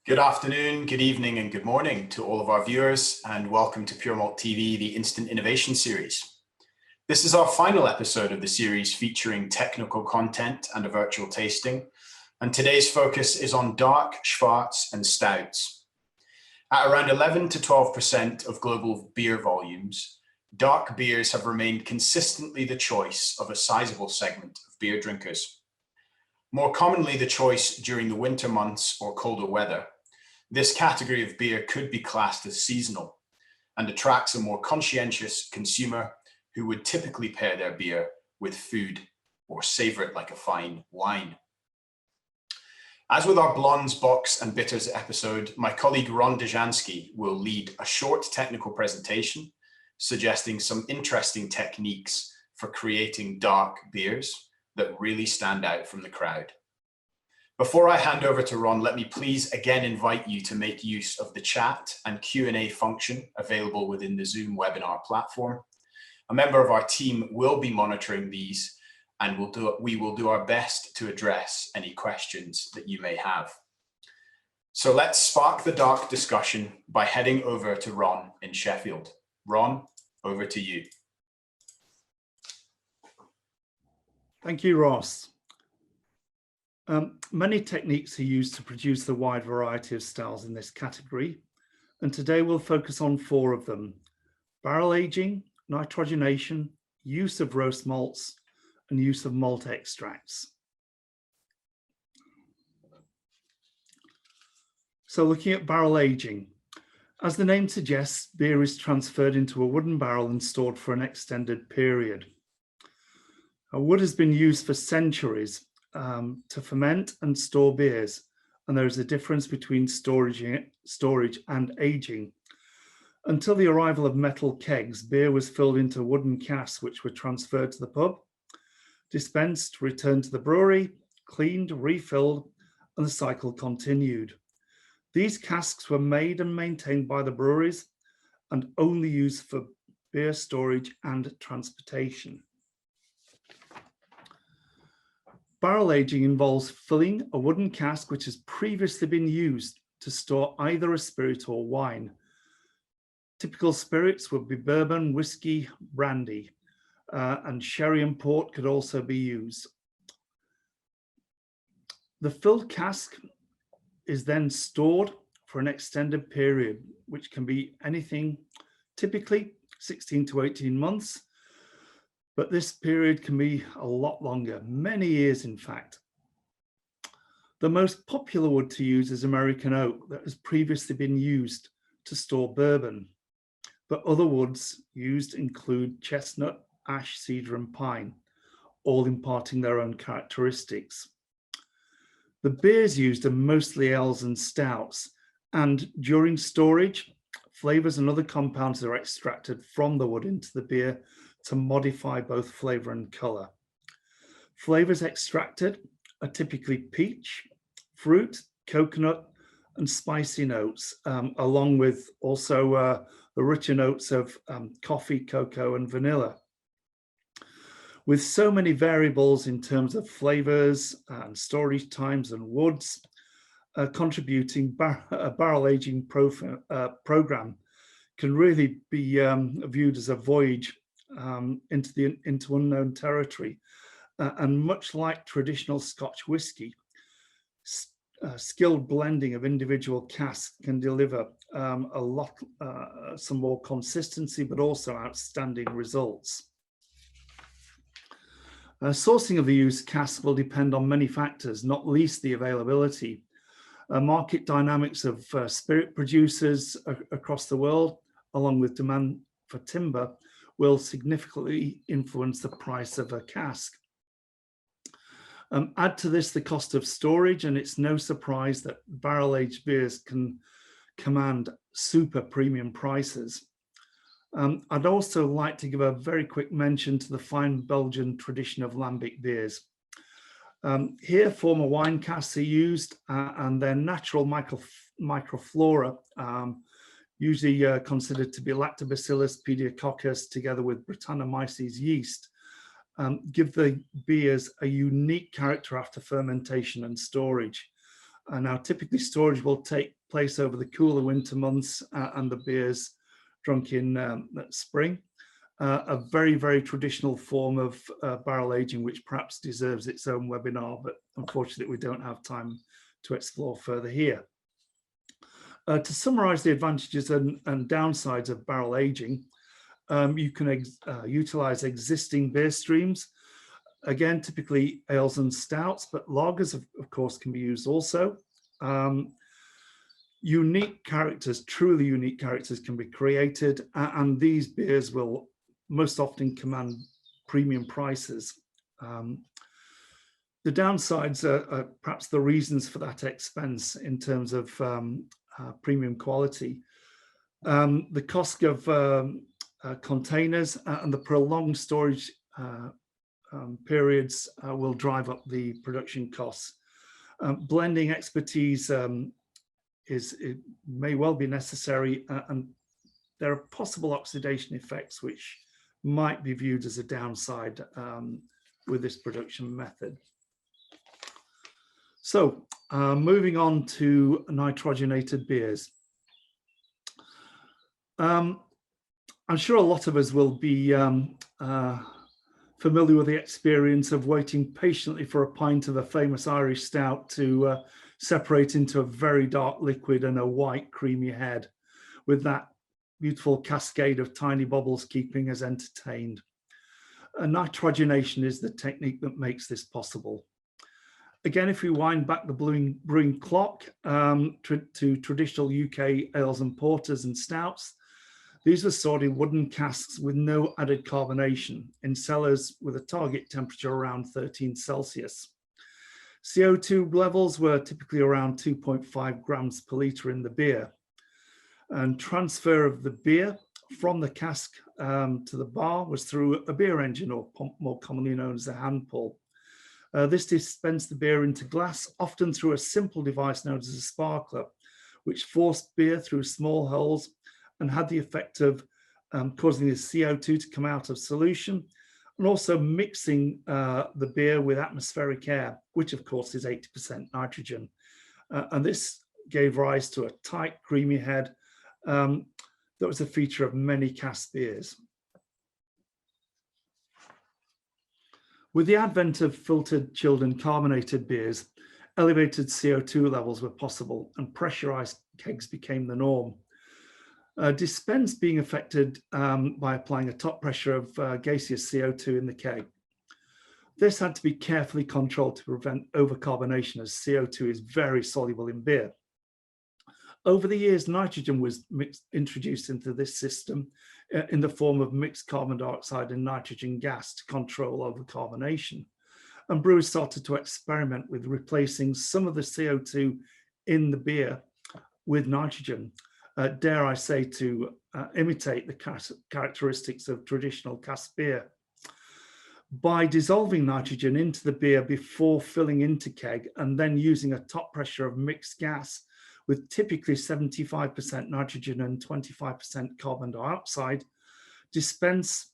Good afternoon, good evening, and good morning to all of our viewers, and welcome to Pure Malt TV, the Instant Innovation Series. This is our final episode of the series featuring technical content and a virtual tasting, and today's focus is on dark, Schwartz, and Stouts. At around 11 to 12% of global beer volumes, dark beers have remained consistently the choice of a sizable segment of beer drinkers. More commonly the choice during the winter months or colder weather, this category of beer could be classed as seasonal and attracts a more conscientious consumer who would typically pair their beer with food or savor it like a fine wine. As with our Blondes, Bocks and Bitters episode, my colleague Ron Dejansky will lead a short technical presentation suggesting some interesting techniques for creating dark beers that really stand out from the crowd. Before I hand over to Ron, let me please again invite you to make use of the chat and Q&A function available within the Zoom webinar platform. A member of our team will be monitoring these, and we will do our best to address any questions that you may have. So let's spark the dark discussion by heading over to Ron in Sheffield. Ron, over to you. Thank you, Ross. Many techniques are used to produce the wide variety of styles in this category, and today we'll focus on 4 of them: barrel aging, nitrogenation, use of roast malts, and use of malt extracts. So looking at barrel aging, as the name suggests, beer is transferred into a wooden barrel and stored for an extended period. Wood has been used for centuries to ferment and store beers, and there is a difference between storage and aging. Until the arrival of metal kegs, beer was filled into wooden casks which were transferred to the pub, dispensed, returned to the brewery, cleaned, refilled, and the cycle continued. These casks were made and maintained by the breweries and only used for beer storage and transportation. Barrel aging involves filling a wooden cask which has previously been used to store either a spirit or wine. Typical spirits would be bourbon, whiskey, brandy, and sherry and port could also be used. The filled cask is then stored for an extended period, which can be anything, typically 16 to 18 months, but this period can be a lot longer, many years in fact. The most popular wood to use is American oak that has previously been used to store bourbon, but other woods used include chestnut, ash, cedar and pine, all imparting their own characteristics. The beers used are mostly ales and stouts, and during storage, flavors and other compounds are extracted from the wood into the beer to modify both flavor and color. Flavors extracted are typically peach, fruit, coconut, and spicy notes, along with also the richer notes of coffee, cocoa, and vanilla. With so many variables in terms of flavors and storage times and woods, contributing a barrel aging program can really be viewed as a voyage into unknown territory, and much like traditional Scotch whisky, skilled blending of individual casks can deliver some more consistency, but also outstanding results. Sourcing of the used cask will depend on many factors, not least the availability. Market dynamics of spirit producers across the world, along with demand for timber, will significantly influence the price of a cask. Add to this the cost of storage, and it's no surprise that barrel-aged beers can command super premium prices. I'd also like to give a very quick mention to the fine Belgian tradition of lambic beers. Here, former wine casks are used, and their natural microflora, usually considered to be Lactobacillus pediococcus together with Brettanomyces yeast, give the beers a unique character after fermentation and storage. Now, typically storage will take place over the cooler winter months and the beers drunk in spring. A very, very traditional form of barrel aging, which perhaps deserves its own webinar, but unfortunately we don't have time to explore further here. To summarize the advantages and downsides of barrel aging, you can utilize existing beer streams. Again, typically ales and stouts, but lagers, of course, can be used also. Unique characters, truly unique characters can be created, and these beers will most often command premium prices. The downsides are perhaps the reasons for that expense in terms of premium quality. The cost of containers and the prolonged storage periods will drive up the production costs. Blending expertise may well be necessary, and there are possible oxidation effects which might be viewed as a downside with this production method. So moving on to nitrogenated beers. I'm sure a lot of us will be familiar with the experience of waiting patiently for a pint of a famous Irish stout to separate into a very dark liquid and a white creamy head, with that beautiful cascade of tiny bubbles keeping us entertained. Nitrogenation is the technique that makes this possible. Again, if we wind back the brewing clock to traditional UK ales and porters and stouts, these were stored in wooden casks with no added carbonation in cellars with a target temperature around 13 Celsius. CO2 levels were typically around 2.5 grams per litre in the beer. And transfer of the beer from the cask to the bar was through a beer engine, or more commonly known as a hand pull. This dispensed the beer into glass, often through a simple device known as a sparkler, which forced beer through small holes and had the effect of causing the CO2 to come out of solution, and also mixing the beer with atmospheric air, which of course is 80% nitrogen. And this gave rise to a tight, creamy head that was a feature of many cask beers. With the advent of filtered, chilled and carbonated beers, elevated CO2 levels were possible and pressurized kegs became the norm. Dispense being affected by applying a top pressure of gaseous CO2 in the keg. This had to be carefully controlled to prevent overcarbonation, as CO2 is very soluble in beer. Over the years, nitrogen was introduced into this system in the form of mixed carbon dioxide and nitrogen gas to control overcarbonation. And brewers started to experiment with replacing some of the CO2 in the beer with nitrogen. Dare I say, to imitate the characteristics of traditional cask beer. By dissolving nitrogen into the beer before filling into keg and then using a top pressure of mixed gas with typically 75% nitrogen and 25% carbon dioxide, at dispense,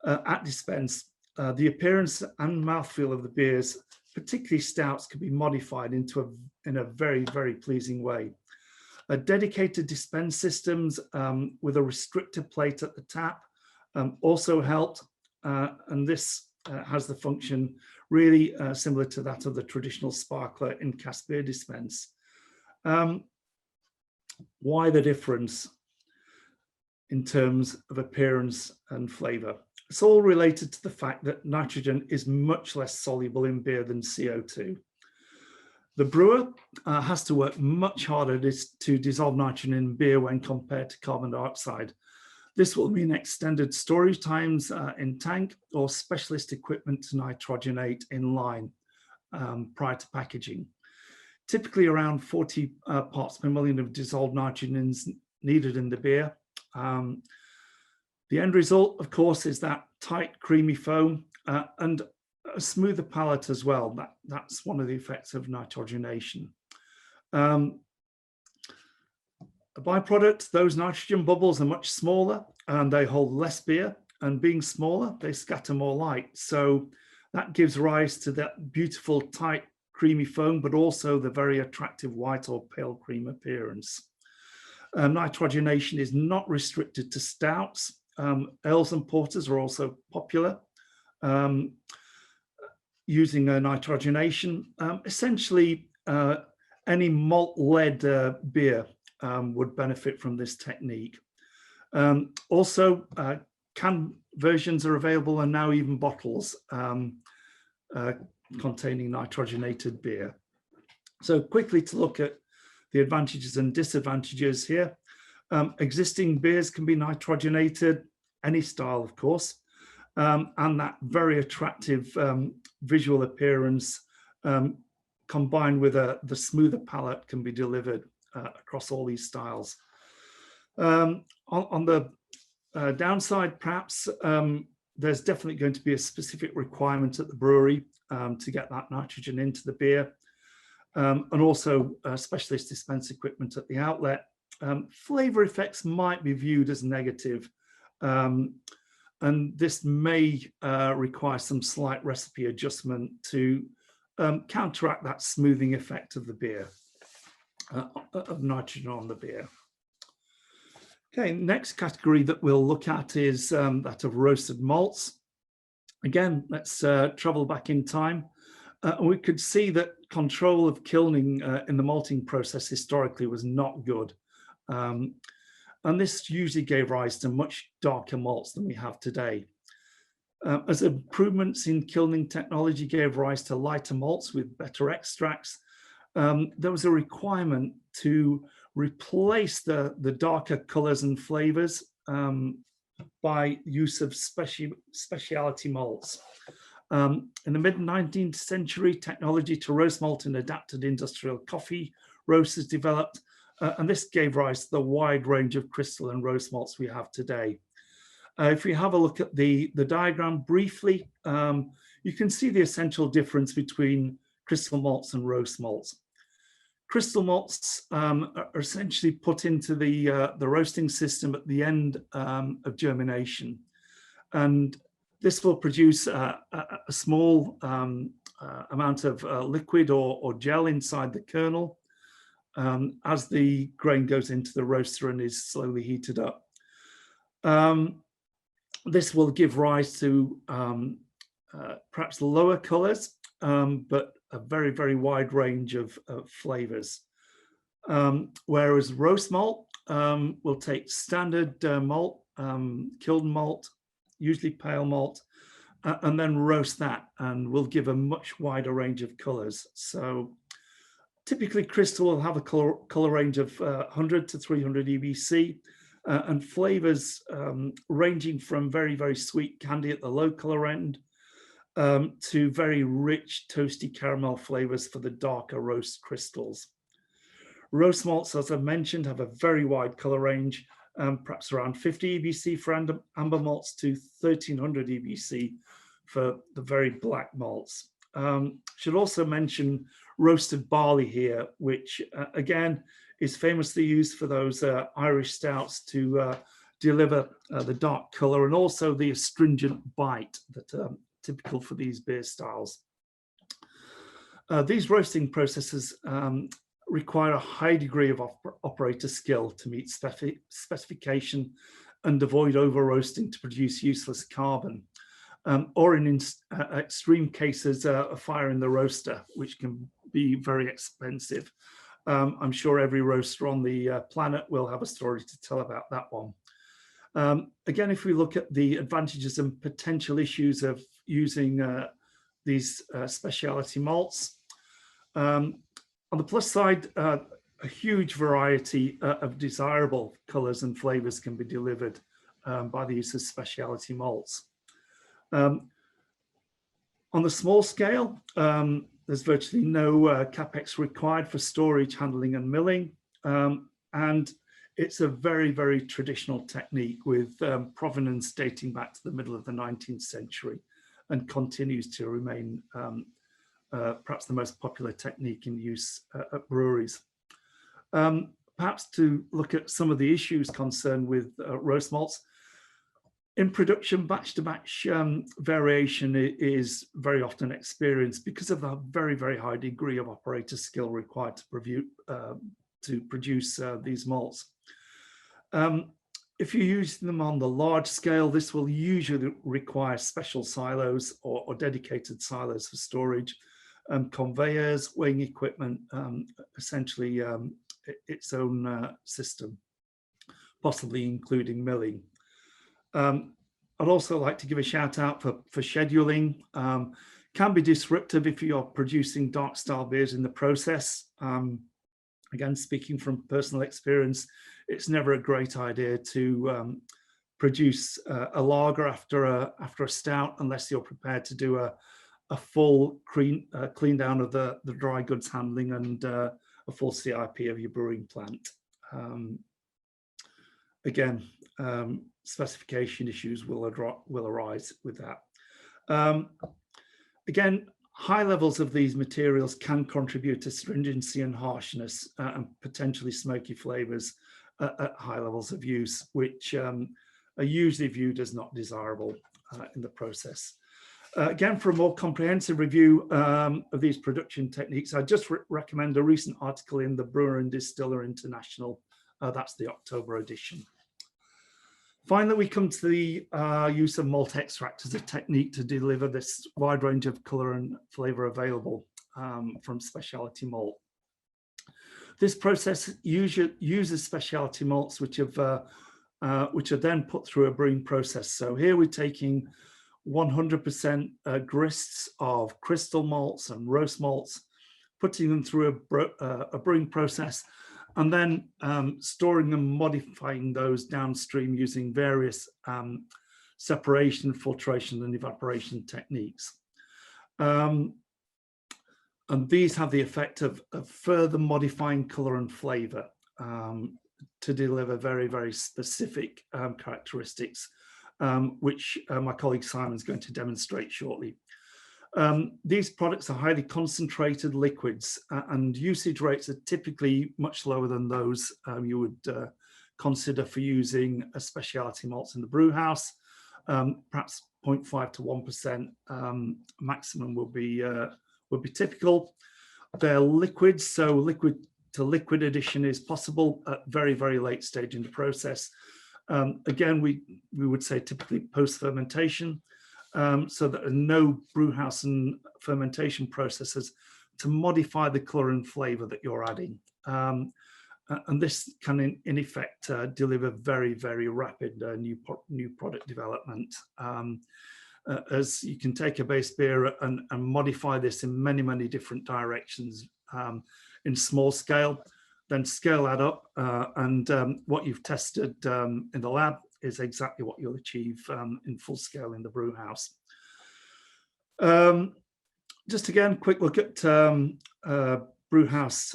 the appearance and mouthfeel of the beers, particularly stouts, could be modified in a very, very pleasing way. Dedicated dispense systems with a restrictor plate at the tap also helped, and this has the function really similar to that of the traditional sparkler in cask beer dispense. Why the difference in terms of appearance and flavour? It's all related to the fact that nitrogen is much less soluble in beer than CO2. The brewer has to work much harder to dissolve nitrogen in beer when compared to carbon dioxide. This will mean extended storage times in tank or specialist equipment to nitrogenate in line prior to packaging. Typically around 40 parts per million of dissolved nitrogen is needed in the beer. The end result, of course, is that tight, creamy foam and a smoother palate as well. That's one of the effects of nitrogenation. A byproduct, those nitrogen bubbles are much smaller and they hold less beer, and being smaller, they scatter more light. So that gives rise to that beautiful, tight, creamy foam, but also the very attractive white or pale cream appearance. Nitrogenation is not restricted to stouts. Ales and porters are also popular using nitrogenation. Essentially, any malt-led beer would benefit from this technique. Also, canned versions are available, and now even bottles containing nitrogenated beer. So quickly to look at the advantages and disadvantages here. Existing beers can be nitrogenated, any style, of course, and that very attractive visual appearance combined with the smoother palate can be delivered across all these styles. On the downside, perhaps, there's definitely going to be a specific requirement at the brewery to get that nitrogen into the beer, and also specialist dispense equipment at the outlet. Flavor effects might be viewed as negative, and this may require some slight recipe adjustment to counteract that smoothing effect of the beer, of nitrogen on the beer. Okay, next category that we'll look at is that of roasted malts. Again, let's travel back in time. We could see that control of kilning in the malting process historically was not good. And this usually gave rise to much darker malts than we have today. As improvements in kilning technology gave rise to lighter malts with better extracts, there was a requirement to replace the darker colors and flavors by use of specialty malts. In the mid-19th century, technology to roast malt and adapted industrial coffee roasters developed, and this gave rise to the wide range of crystal and roast malts we have today. If we have a look at the diagram briefly, you can see the essential difference between crystal malts and roast malts. Crystal malts are essentially put into the roasting system at the end of germination, and this will produce a small amount of liquid or gel inside the kernel as the grain goes into the roaster and is slowly heated up. This will give rise to perhaps lower colors, but a very, very wide range of flavors. Whereas roast malt will take standard malt, kiln malt, usually pale malt, and then roast that, and will give a much wider range of colors. So typically crystal will have a color range of 100 to 300 EBC, and flavors ranging from very, very sweet candy at the low color end to very rich toasty caramel flavors for the darker roast crystals. Roast malts, as I've mentioned, have a very wide color range, perhaps around 50 EBC for amber malts to 1300 EBC for the very black malts. Should also mention roasted barley here, which again is famously used for those Irish stouts to deliver the dark color and also the astringent bite that are typical for these beer styles. These roasting processes require a high degree of operator skill to meet specification and avoid over roasting to produce useless carbon, or in extreme cases, a fire in the roaster, which can be very expensive. I'm sure every roaster on the planet will have a story to tell about that one. Again, if we look at the advantages and potential issues of using these specialty malts, on the plus side, a huge variety of desirable colors and flavors can be delivered by the use of specialty malts. On the small scale, there's virtually no capex required for storage, handling, and milling. And it's a very, very traditional technique with provenance dating back to the middle of the 19th century and continues to remain perhaps the most popular technique in use at breweries. Perhaps to look at some of the issues concerned with roast malts, In production, batch-to-batch variation is very often experienced because of the very, very high degree of operator skill required to produce these malts. If you use them on the large scale, this will usually require special silos or dedicated silos for storage, conveyors, weighing equipment, essentially its own system, possibly including milling. I'd also like to give a shout out for scheduling. Can be disruptive if you're producing dark style beers in the process. Again, speaking from personal experience, it's never a great idea to produce a lager after a stout unless you're prepared to do a full clean down of the dry goods handling and a full CIP of your brewing plant. Again, specification issues will arise with that. Again, high levels of these materials can contribute to stringency and harshness and potentially smoky flavors at high levels of use, which are usually viewed as not desirable in the process. Again, for a more comprehensive review of these production techniques, I just recommend a recent article in the Brewer and Distiller International. That's the October edition. Finally, we come to the use of malt extract as a technique to deliver this wide range of colour and flavour available from specialty malt. This process uses specialty malts which are then put through a brewing process. So here we're taking 100% grists of crystal malts and roast malts, putting them through a brewing process, and then storing and modifying those downstream using various separation, filtration, and evaporation techniques. And these have the effect of further modifying colour and flavour to deliver very, very specific characteristics, which my colleague Simon is going to demonstrate shortly. These products are highly concentrated liquids and usage rates are typically much lower than those you would consider for using a specialty malts in the brew house. Perhaps 0.5 to 1% maximum will be typical. They're liquids, so liquid to liquid addition is possible at very, very late stage in the process. Again, we would say typically post fermentation. So that there are no brewhouse and fermentation processes to modify the colour and flavour that you're adding. And this can, in effect, deliver very, very rapid new product development. As you can take a base beer and modify this in many, many different directions in small scale, then scale that up, and what you've tested in the lab is exactly what you'll achieve in full scale in the brew house. Just again, quick look at brew house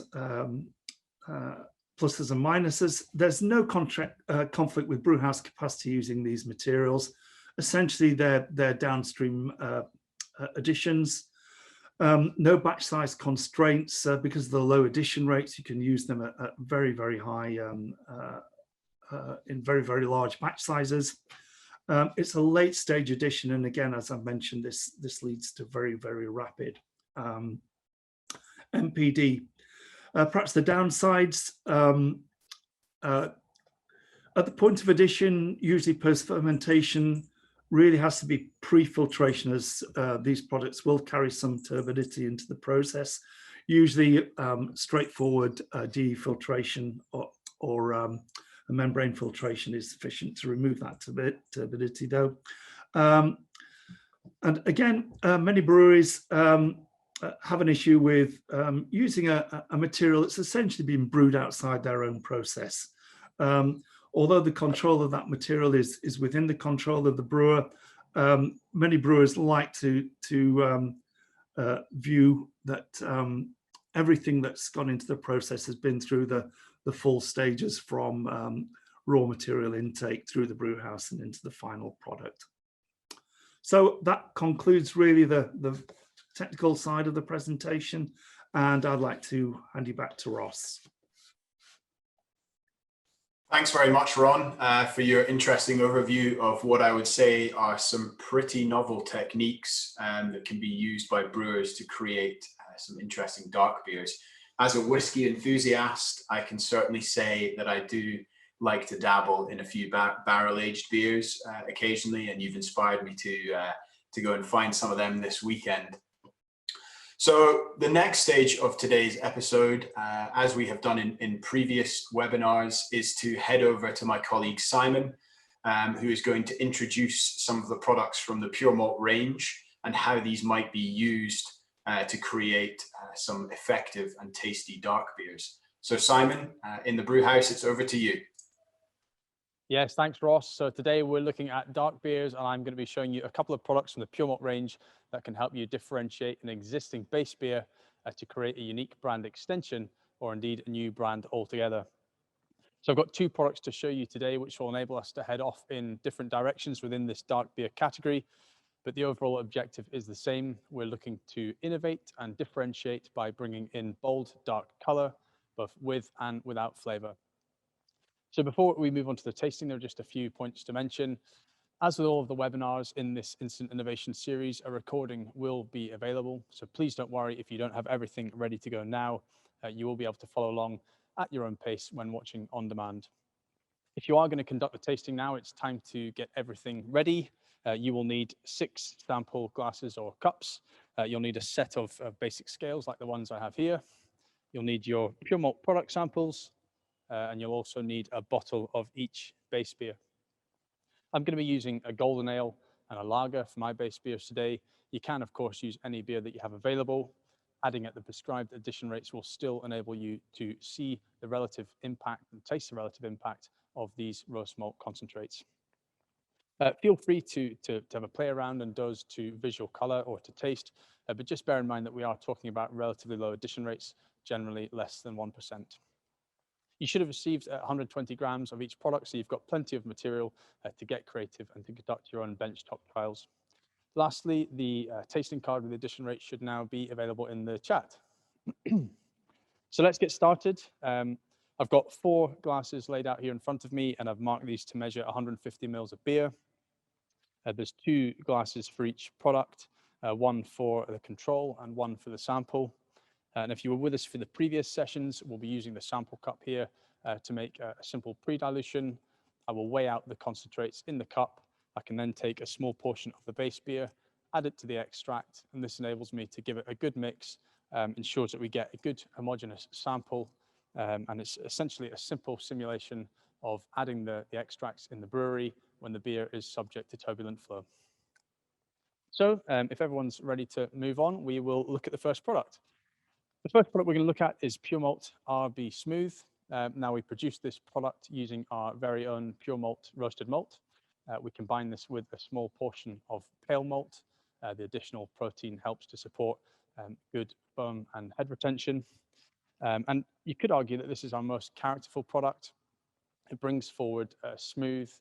pluses and minuses. There's no conflict with brew house capacity using these materials. Essentially, they're downstream additions. No batch size constraints because of the low addition rates. You can use them at very, very high in very, very large batch sizes. It's a late stage addition, and again, as I've mentioned, this leads to very, very rapid MPD. Perhaps the downsides, at the point of addition, usually post fermentation, really has to be pre-filtration, as these products will carry some turbidity into the process. Usually straightforward defiltration or a membrane filtration is sufficient to remove that turbidity though. And again, many breweries have an issue with using a material that's essentially been brewed outside their own process. Although the control of that material is within the control of the brewer, many brewers like to view that everything that's gone into the process has been through the full stages from raw material intake through the brew house and into the final product. So that concludes really the technical side of the presentation, and I'd like to hand you back to Ross. Thanks very much, Ron, for your interesting overview of what I would say are some pretty novel techniques that can be used by brewers to create some interesting dark beers. As a whiskey enthusiast, I can certainly say that I do like to dabble in a few barrel-aged beers occasionally, and you've inspired me to go and find some of them this weekend. So the next stage of today's episode, as we have done in previous webinars, is to head over to my colleague Simon, who is going to introduce some of the products from the Pure Malt range and how these might be used to create some effective and tasty dark beers. So Simon, in the brew house, it's over to you. Yes, thanks, Ross. So today we're looking at dark beers, and I'm going to be showing you a couple of products from the Pure Malt range that can help you differentiate an existing base beer to create a unique brand extension, or indeed a new brand altogether. So I've got two products to show you today, which will enable us to head off in different directions within this dark beer category. But the overall objective is the same. We're looking to innovate and differentiate by bringing in bold, dark color, both with and without flavor. So before we move on to the tasting, there are just a few points to mention. As with all of the webinars in this Instant Innovation series, a recording will be available. So please don't worry if you don't have everything ready to go now. You will be able to follow along at your own pace when watching on demand. If you are going to conduct the tasting now, it's time to get everything ready. You will need 6 sample glasses or cups. You'll need a set of basic scales like the ones I have here. You'll need your Pure Malt product samples, and you'll also need a bottle of each base beer. I'm going to be using a golden ale and a lager for my base beers today. You can, of course, use any beer that you have available. Adding at the prescribed addition rates will still enable you to see the relative impact and taste the relative impact of these roast malt concentrates. Feel free to have a play around and dose to visual color or to taste, but just bear in mind that we are talking about relatively low addition rates, generally less than 1%. You should have received 120 grams of each product, so you've got plenty of material to get creative and to conduct your own benchtop trials. Lastly, the tasting card with the addition rate should now be available in the chat. So let's get started. I've got 4 glasses laid out here in front of me, and I've marked these to measure 150 mils of beer. There's 2 glasses for each product, one for the control and one for the sample. And if you were with us for the previous sessions, we'll be using the sample cup here to make a simple pre-dilution. I will weigh out the concentrates in the cup. I can then take a small portion of the base beer, add it to the extract, and this enables me to give it a good mix, ensures that we get a good homogeneous sample, and it's essentially a simple simulation of adding the extracts in the brewery when the beer is subject to turbulent flow. So if everyone's ready to move on, we will look at the first product. The first product we're going to look at is Pure Malt RB Smooth. Now we produce this product using our very own Pure Malt roasted malt. We combine this with a small portion of pale malt. The additional protein helps to support good bone and head retention. And you could argue that this is our most characterful product. It brings forward a smooth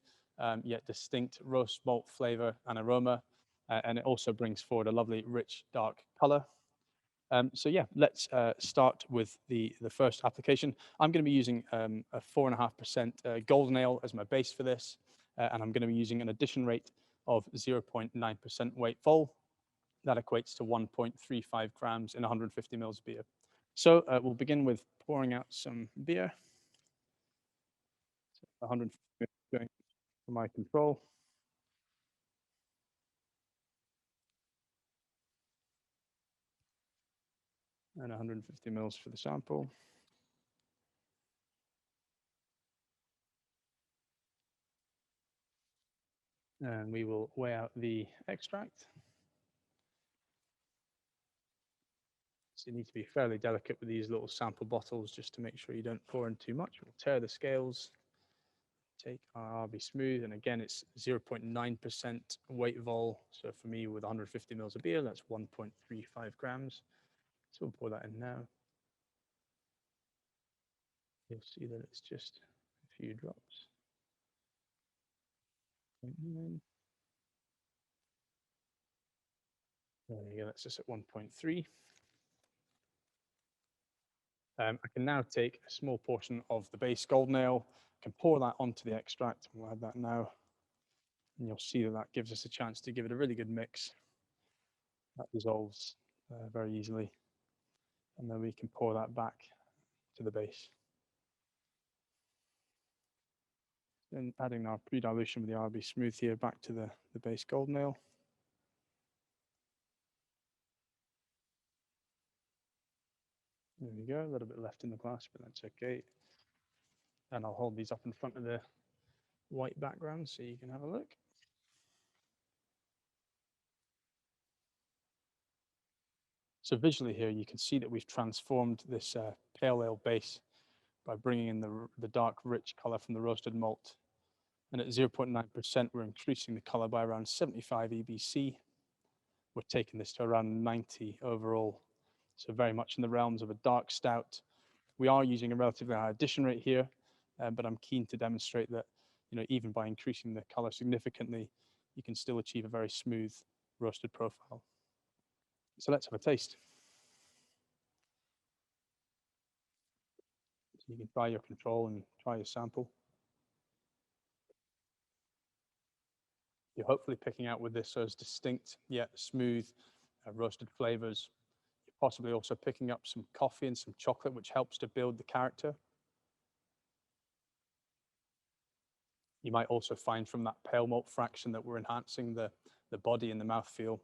yet distinct roast malt flavor and aroma. And it also brings forward a lovely, rich, dark color. So yeah, let's start with the first application. I'm going to be using a 4.5% golden ale as my base for this, and I'm going to be using an addition rate of 0.9% weight vol. That equates to 1.35 grams in 150 mils of beer. So we'll begin with pouring out some beer. So 150 mils going for my control. And 150 mils for the sample. And we will weigh out the extract. So you need to be fairly delicate with these little sample bottles just to make sure you don't pour in too much. We'll tear the scales, take our RB Smooth, and again, it's 0.9% weight vol. So for me, with 150 mils of beer, that's 1.35 grams. So we'll pour that in now. You'll see that it's just a few drops. 0.9. There you go, that's just at 1.3. I can now take a small portion of the base gold nail, can pour that onto the extract. We'll add that now. And you'll see that that gives us a chance to give it a really good mix. That dissolves very easily. And then we can pour that back to the base. And adding our pre-dilution with the RB Smooth here back to the base gold nail. There we go, a little bit left in the glass, but that's okay. And I'll hold these up in front of the white background so you can have a look. So visually here, you can see that we've transformed this pale ale base by bringing in the dark, rich color from the roasted malt. And at 0.9%, we're increasing the color by around 75 EBC. We're taking this to around 90 overall. So very much in the realms of a dark stout. We are using a relatively high addition rate here, but I'm keen to demonstrate that, even by increasing the color significantly, you can still achieve a very smooth roasted profile. So let's have a taste. So you can try your control and try your sample. You're hopefully picking out with this those distinct yet smooth roasted flavors. You're possibly also picking up some coffee and some chocolate, which helps to build the character. You might also find from that pale malt fraction that we're enhancing the body and the mouthfeel.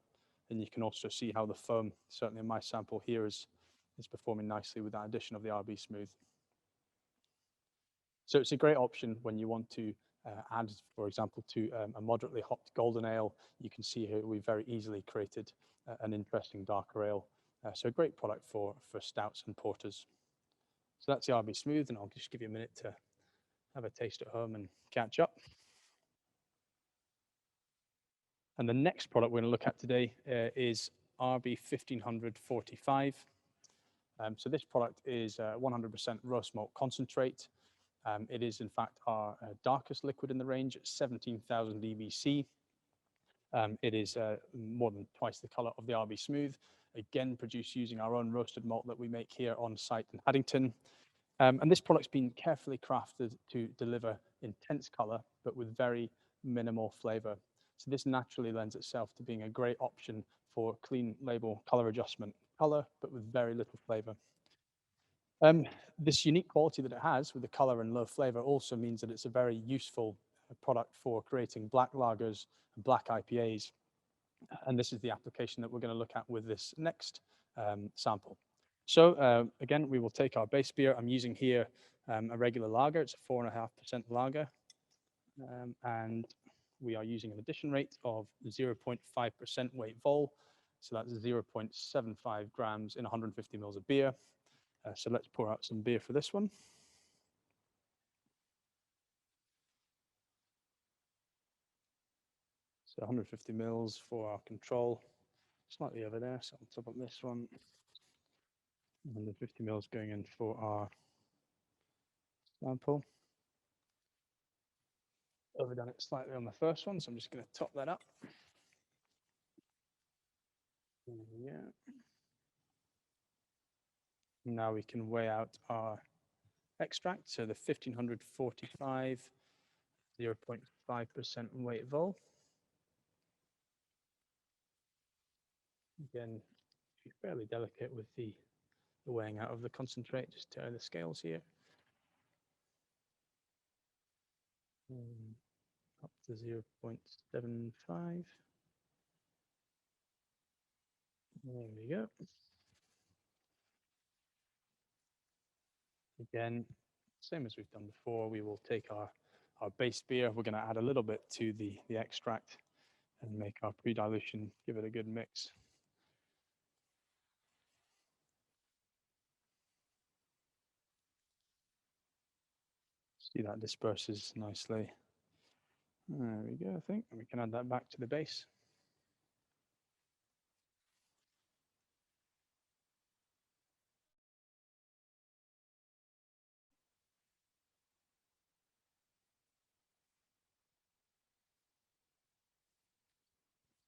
And you can also see how the foam, certainly in my sample here, is performing nicely with that addition of the RB Smooth. So it's a great option when you want to add, for example, to a moderately hopped golden ale. You can see here we've very easily created an interesting darker ale. So a great product for stouts and porters. So that's the RB Smooth, and I'll just give you a minute to have a taste at home and catch up. And the next product we're going to look at today is RB 1545. So this product is 100% roast malt concentrate. It is, in fact, our darkest liquid in the range at 17,000 EBC. It is more than twice the color of the RB Smooth, again, produced using our own roasted malt that we make here on site in Haddington. And this product's been carefully crafted to deliver intense color, but with very minimal flavor. So this naturally lends itself to being a great option for clean label color adjustment. Color, but with very little flavor. This unique quality that it has with the color and low flavor also means that it's a very useful product for creating black lagers and black IPAs. And this is the application that we're going to look at with this next sample. So again, we will take our base beer. I'm using here a regular lager. It's a 4.5% lager. And we are using an addition rate of 0.5% weight vol. So that's 0.75 grams in 150 mils of beer. So let's pour out some beer for this one. So 150 mils for our control. Slightly over there, so I'll top up this one. 150 mils going in for our sample. Overdone it slightly on the first one, so I'm just going to top that up. There we go. Now we can weigh out our extract. So the 1545, 0.5% weight vol. Again, be fairly delicate with the weighing out of the concentrate. Just tear the scales here. Up to 0.75. There we go. Again, same as we've done before, we will take our base beer. We're going to add a little bit to the extract and make our pre-dilution, give it a good mix. See that disperses nicely. There we go, I think. And we can add that back to the base.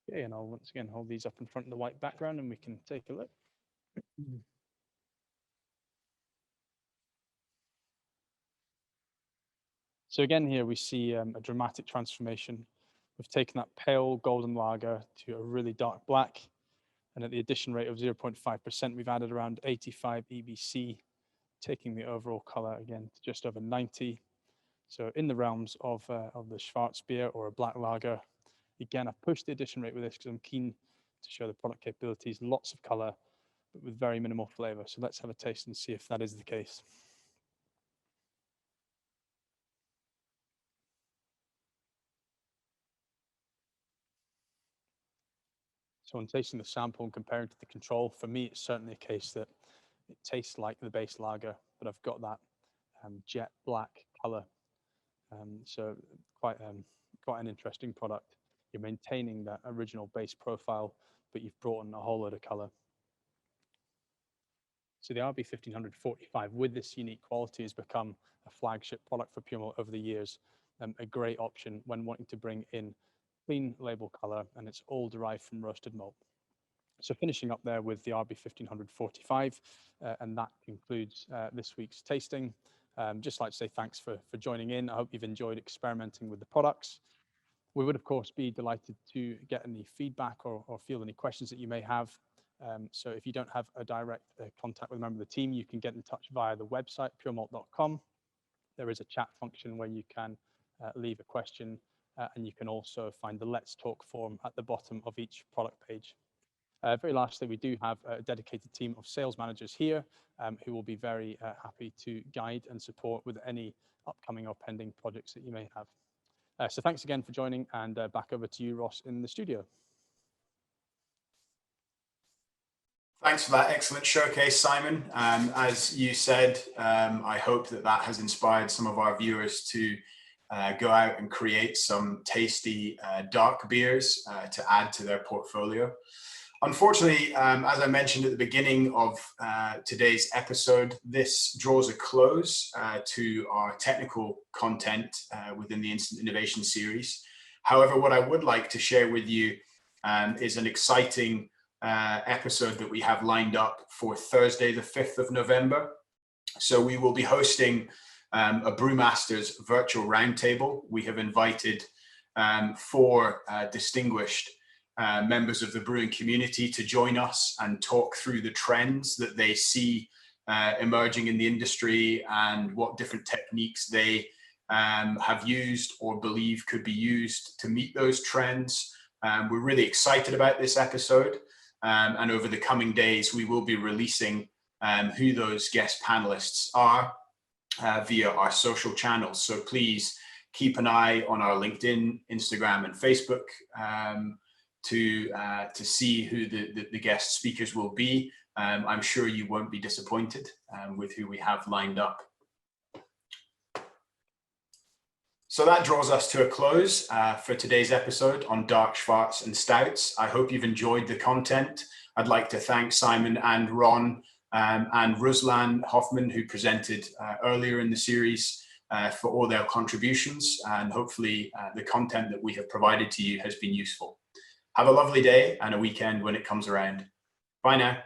Okay, and I'll once again hold these up in front of the white background and we can take a look. So again, here we see a dramatic transformation. We've taken that pale golden lager to a really dark black. And at the addition rate of 0.5%, we've added around 85 EBC, taking the overall color again to just over 90. So in the realms of the Schwartz beer or a black lager. Again, I've pushed the addition rate with this because I'm keen to show the product capabilities, lots of color, but with very minimal flavor. So let's have a taste and see if that is the case. So on tasting the sample and comparing to the control, for me, it's certainly a case that it tastes like the base lager, but I've got that jet black color. So quite an interesting product. You're maintaining that original base profile, but you've brought in a whole load of color. So the RB 1545 with this unique quality has become a flagship product for Pure Malt over the years, a great option when wanting to bring in clean label color, and it's all derived from roasted malt. So finishing up there with the RB 1545, and that concludes this week's tasting. Just like to say thanks for joining in. I hope you've enjoyed experimenting with the products. We would, of course, be delighted to get any feedback or field any questions that you may have. So if you don't have a direct contact with a member of the team, you can get in touch via the website, puremalt.com. There is a chat function where you can leave a question, and you can also find the Let's Talk form at the bottom of each product page. Very lastly, we do have a dedicated team of sales managers here who will be very happy to guide and support with any upcoming or pending projects that you may have. So thanks again for joining, and back over to you, Ross, in the studio. Thanks for that excellent showcase, Simon. As you said, I hope that has inspired some of our viewers to go out and create some tasty dark beers to add to their portfolio. Unfortunately, as I mentioned at the beginning of today's episode, this draws a close to our technical content within the Instant Innovation series. However, what I would like to share with you is an exciting episode that we have lined up for Thursday, the 5th of November. So we will be hosting a Brewmasters virtual roundtable. We have invited 4 distinguished members of the brewing community to join us and talk through the trends that they see emerging in the industry and what different techniques they have used or believe could be used to meet those trends. We're really excited about this episode, and over the coming days we will be releasing who those guest panelists are via our social channels. So please keep an eye on our LinkedIn, Instagram, and Facebook to see who the guest speakers will be. I'm sure you won't be disappointed with who we have lined up. So that draws us to a close for today's episode on Dark, Schwartz, and Stouts. I hope you've enjoyed the content. I'd like to thank Simon and Ron and Ruslan Hoffman, who presented earlier in the series, for all their contributions, and hopefully the content that we have provided to you has been useful. Have a lovely day and a weekend when it comes around. Bye now.